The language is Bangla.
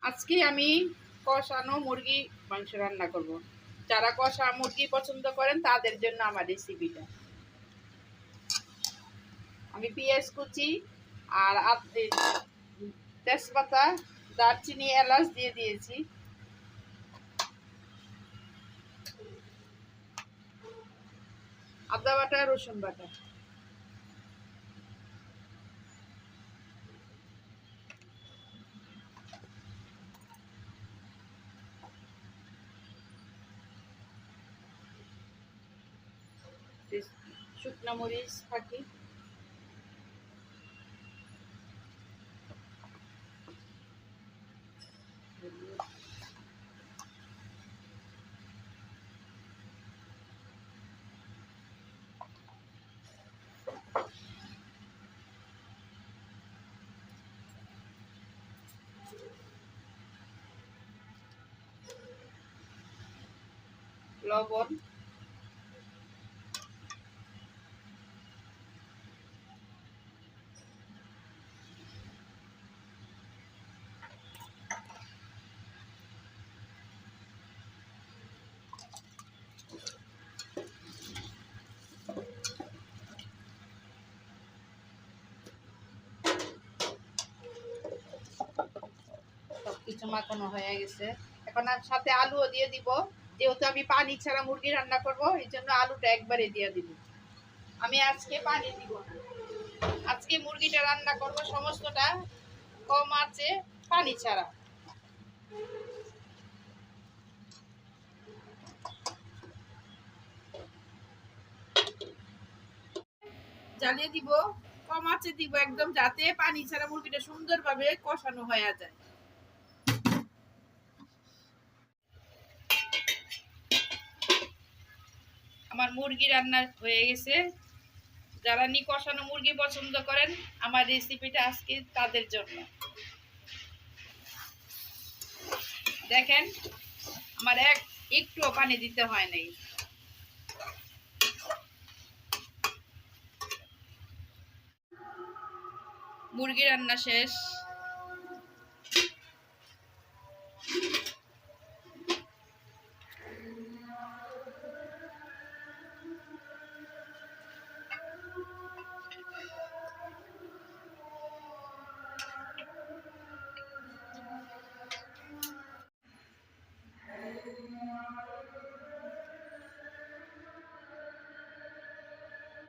আজকে আমি কষানো মুরগি মাংস রান্না করব। যারা কষা মুরগি পছন্দ করেন তাদের জন্য আমার রেসিপিটা। আমি পেঁয়াজ কুচি আর তেজপাতা, দারচিনি, এলাচ দিয়ে দিয়েছি। আদা বাটা, রসুন বাটা। শুকনো মরিচ থাকি, লবণ, সবকিছু মাখানো হয়ে গেছে। এখন আর সাথে আলুও দিয়ে দিব। যেহেতু আমি পানি ছাড়া মুরগি রান্না করব, এই জন্য আলুটা একবারে দিয়ে দিব। আমি আজকে পানি দিব না। আজকে মুরগিটা রান্না করব সমস্তটা কম আঁচে, পানি ছাড়া। জ্বালিয়ে দিব, কম আঁচে দিব একদম, যাতে পানি ছাড়া মুরগিটা সুন্দরভাবে কষানো হয়ে যায়। আমার মুরগি রান্না হয়ে গেছে। যারা কষানো মুরগি পছন্দ করেন, আমার রেসিপিটা আজকে তাদের জন্য। দেখেন, আমার একটুও পানি দিতে হয় নাই। মুরগি রান্না শেষ।